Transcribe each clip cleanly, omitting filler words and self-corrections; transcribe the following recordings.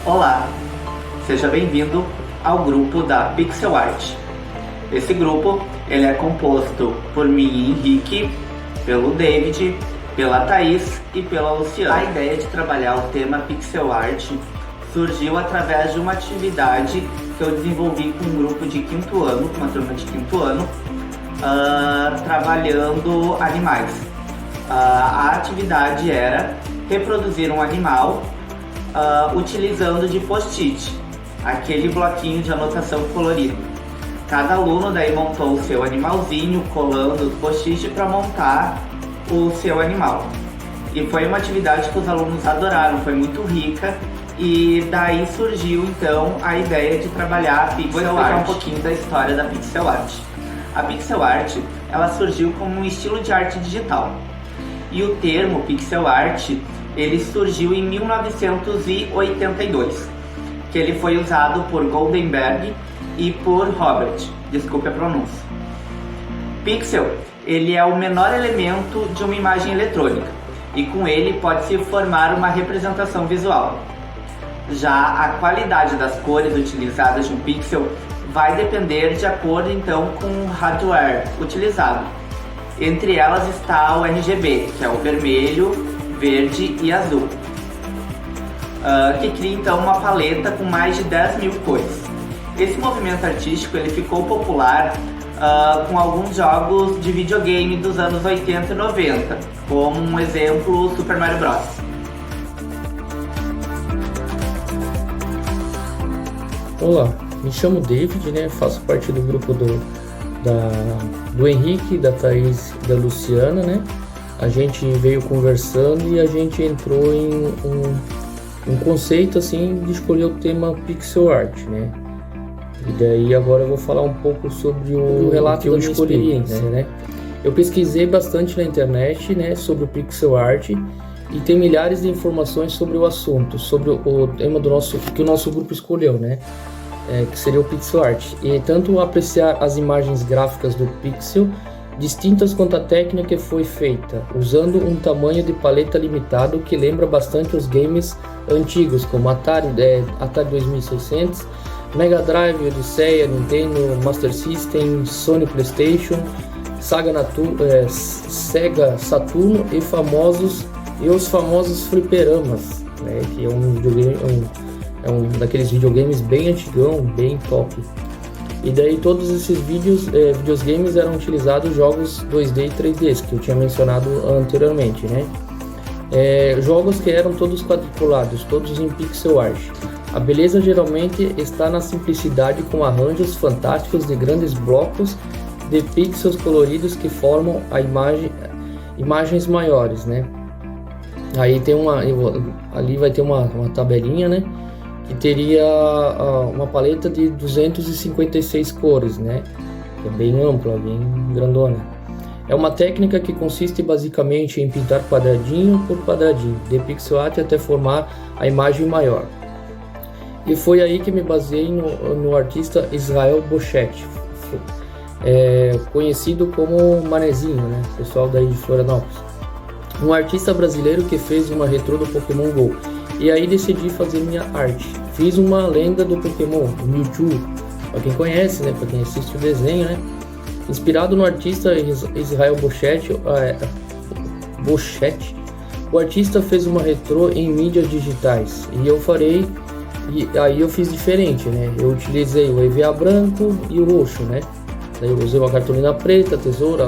Olá, seja bem-vindo ao grupo da Pixel Art. Esse grupo ele é composto por mim, Henrique, pelo David, pela Thaís e pela Luciana. A ideia de trabalhar o tema Pixel Art surgiu através de uma atividade que eu desenvolvi com um grupo de quinto ano, uma turma de quinto ano, trabalhando animais. A atividade era reproduzir um animal utilizando de post-it, aquele bloquinho de anotação colorido. Cada aluno daí montou o seu animalzinho, colando os post-it para montar o seu animal. E foi uma atividade que os alunos adoraram, foi muito rica, e daí surgiu então a ideia de trabalhar a Pixel Art. Vou explicar um pouquinho da história da Pixel Art. A Pixel Art, ela surgiu como um estilo de arte digital. E o termo Pixel Art, ele surgiu em 1982, que ele foi usado por Goldenberg e por Robert, desculpe a pronúncia. Pixel, ele é o menor elemento de uma imagem eletrônica, e com ele pode-se formar uma representação visual. Já a qualidade das cores utilizadas de um pixel vai depender de acordo então com o hardware utilizado. Entre elas está o RGB, que é o vermelho, verde e azul, que cria então uma paleta com mais de 10 mil cores. Esse movimento artístico ele ficou popular com alguns jogos de videogame dos anos 80 e 90, como um exemplo Super Mario Bros. Olá, me chamo David, né? Faço parte do grupo do Henrique, da Thaís e da Luciana, né? A gente veio conversando e a gente entrou em um conceito assim de escolher o tema Pixel Art, né? E daí agora eu vou falar um pouco sobre o relato da minha experiência, né? Eu pesquisei bastante na internet, né, sobre o Pixel Art e tem milhares de informações sobre o assunto, sobre o tema que o nosso grupo escolheu, né? Que seria o Pixel Art. E tanto apreciar as imagens gráficas do pixel, distintas quanto a técnica que foi feita, usando um tamanho de paleta limitado que lembra bastante os games antigos, como Atari 2600, Mega Drive, Odisseia, Nintendo, Master System, Sony PlayStation, Sega Saturno e os famosos fliperamas, né, que é um videogame, um daqueles videogames bem antigão, bem top. E daí todos esses videogames eram utilizados jogos 2D e 3D, que eu tinha mencionado anteriormente, né? Jogos que eram todos quadriculados, todos em pixel art. A beleza geralmente está na simplicidade, com arranjos fantásticos de grandes blocos de pixels coloridos que formam imagens maiores, né? Aí tem ali vai ter uma tabelinha, né? Que teria uma paleta de 256 cores, né? É bem ampla, bem grandona. É uma técnica que consiste basicamente em pintar quadradinho por quadradinho de pixel art até formar a imagem maior. E foi aí que me baseei no artista Israel Boschett, conhecido como Manezinho, né? Pessoal daí de Florianópolis. Um artista brasileiro que fez uma retrô do Pokémon GO. E aí decidi fazer minha arte. Fiz uma lenda do Pokémon, o Mewtwo, para quem conhece, né? Para quem assiste o desenho, né? Inspirado no artista Israel Boschett, o artista fez uma retrô em mídias digitais. E aí eu fiz diferente, né? Eu utilizei o EVA branco e o roxo, né? Daí eu usei uma cartolina preta, tesoura,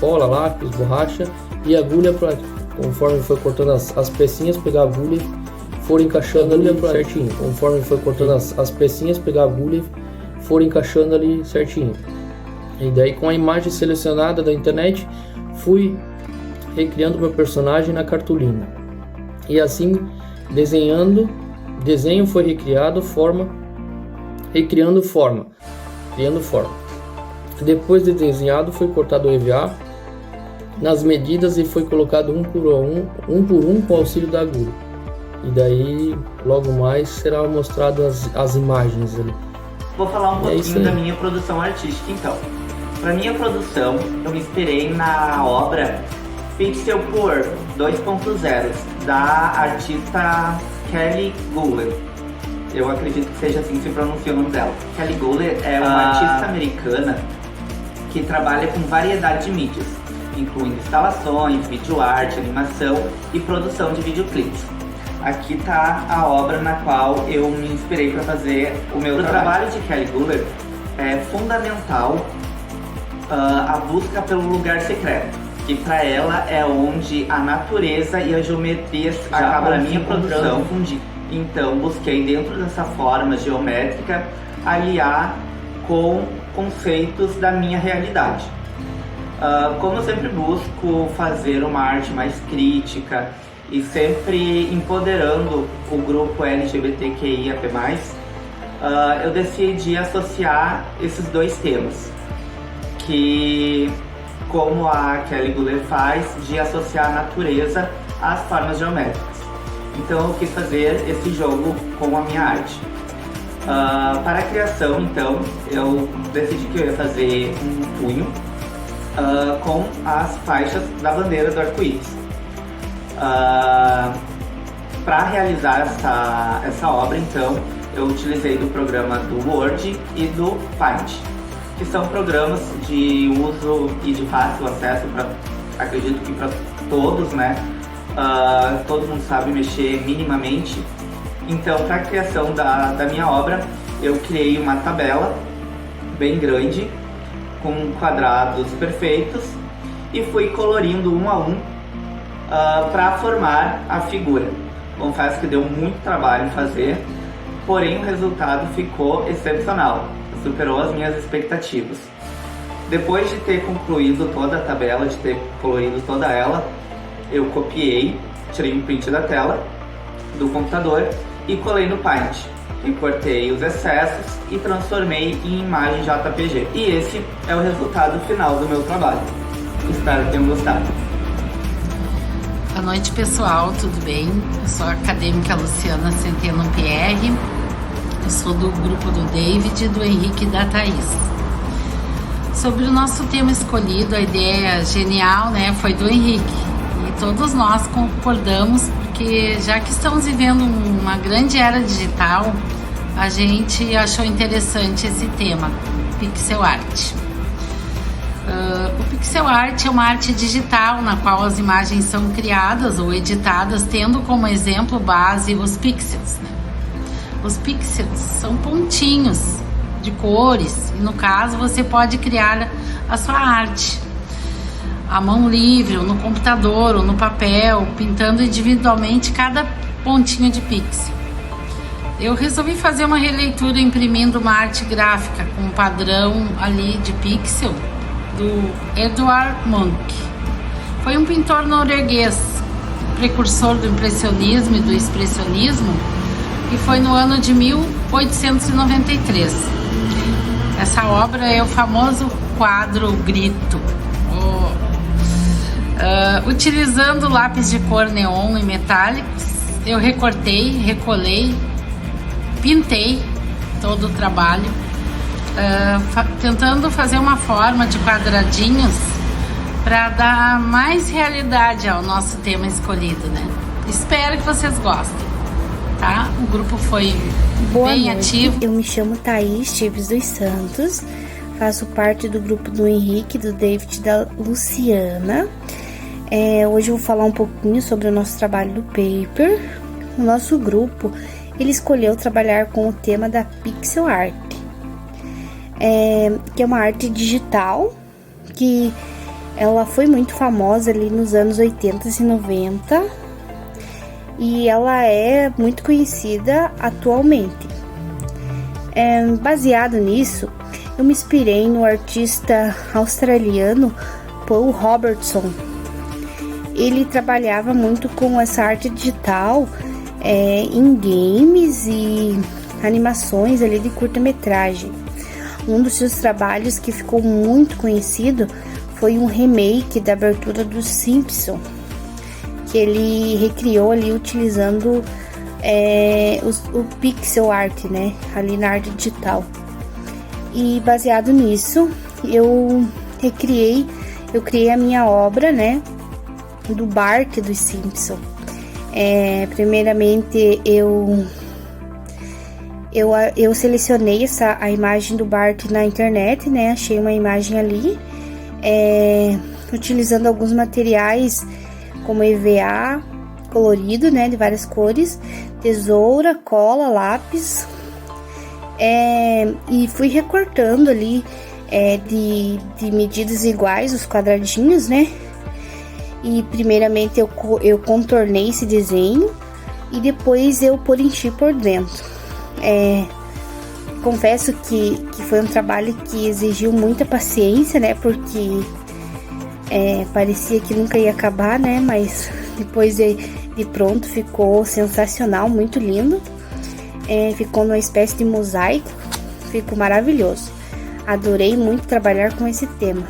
cola, lápis, borracha e agulha para, conforme foi cortando as pecinhas, pegar a agulha e for encaixando ali certinho. Conforme foi cortando as pecinhas, pegar a agulha e for encaixando ali certinho. E daí, com a imagem selecionada da internet, fui recriando meu personagem na cartolina. E assim, desenho foi recriando forma. Criando forma. Depois de desenhado, foi cortado o EVA nas medidas e foi colocado um por um com o auxílio da agulha. E daí, logo mais, será mostrado as imagens ali. Vou falar um pouquinho da minha produção artística, então. Para minha produção, eu me inspirei na obra Pixel Poor 2.0, da artista Kelly Goulet. eu acredito que seja assim que se pronuncia o nome dela. Kelly Gouler é uma artista americana que trabalha com variedade de mídias, incluindo instalações, videoarte, animação e produção de videoclipes. Aqui está a obra na qual eu me inspirei para fazer o meu trabalho. O trabalho de Kelly Gouler é fundamental a busca pelo lugar secreto, que para ela é onde a natureza e a geometria acabam na minha produção. Então busquei dentro dessa forma geométrica aliar com conceitos da minha realidade. Como eu sempre busco fazer uma arte mais crítica e sempre empoderando o grupo LGBTQIAP+, eu decidi associar esses dois temas, que como a Kelly Gouler faz, de associar a natureza às formas geométricas. Então eu quis fazer esse jogo com a minha arte. Para a criação, então, eu decidi que eu ia fazer um punho com as faixas da bandeira do arco-íris. Para realizar essa obra, então, eu utilizei do programa do Word e do Paint, que são programas de uso e de fácil acesso, acredito que para todos, né? Todo mundo sabe mexer minimamente. Então, para a criação da minha obra, eu criei uma tabela bem grande, com quadrados perfeitos, e fui colorindo um a um para formar a figura. Confesso que deu muito trabalho fazer, porém o resultado ficou excepcional, superou as minhas expectativas. Depois de ter concluído toda a tabela, de ter colorido toda ela, eu copiei, tirei um print da tela do computador e colei no Paint. Recortei os excessos e transformei em imagem JPG. E esse é o resultado final do meu trabalho. Espero que tenham gostado. Boa noite, pessoal, tudo bem? Eu sou a acadêmica Luciana Centeno PR. Eu sou do grupo do David, do Henrique e da Thaís. Sobre o nosso tema escolhido, a ideia genial, né, foi do Henrique. E todos nós concordamos, porque já que estamos vivendo uma grande era digital, a gente achou interessante esse tema, pixel art. O pixel art é uma arte digital na qual as imagens são criadas ou editadas tendo como exemplo base os pixels, né? Os pixels são pontinhos de cores e no caso você pode criar a sua arte à mão livre, ou no computador, ou no papel, pintando individualmente cada pontinho de pixel. Eu resolvi fazer uma releitura imprimindo uma arte gráfica com um padrão ali de pixel do Edvard Munch. Foi um pintor norueguês, precursor do impressionismo e do expressionismo, que foi no ano de 1893. Essa obra é o famoso quadro Grito. Utilizando lápis de cor neon e metálicos, eu recortei, recolei, pintei todo o trabalho, tentando fazer uma forma de quadradinhos para dar mais realidade ao nosso tema escolhido, né? Espero que vocês gostem, tá? O grupo foi bem ativo. Eu me chamo Thaís Tives dos Santos, faço parte do grupo do Henrique, do David e da Luciana. Hoje eu vou falar um pouquinho sobre o nosso trabalho do paper. O nosso grupo, ele escolheu trabalhar com o tema da pixel art, que é uma arte digital, que ela foi muito famosa ali nos anos 80 e 90, e ela é muito conhecida atualmente. Baseado nisso, eu me inspirei no artista australiano Paul Robertson. Ele trabalhava muito com essa arte digital em games e animações ali de curta-metragem. Um dos seus trabalhos que ficou muito conhecido foi um remake da abertura dos Simpsons, que ele recriou ali utilizando o pixel art, né, ali na arte digital. E baseado nisso, eu criei a minha obra, né, do Bart dos Simpsons. Primeiramente Eu selecionei a imagem do Bart na internet, né? Achei uma imagem ali, utilizando alguns materiais como EVA colorido, né? De várias cores, tesoura, cola, lápis, e fui recortando ali de medidas iguais os quadradinhos, né? E primeiramente eu contornei esse desenho e depois eu preenchi por dentro. Confesso que foi um trabalho que exigiu muita paciência, né? Porque parecia que nunca ia acabar, né? Mas depois de pronto ficou sensacional, muito lindo. Ficou numa espécie de mosaico, ficou maravilhoso. Adorei muito trabalhar com esse tema.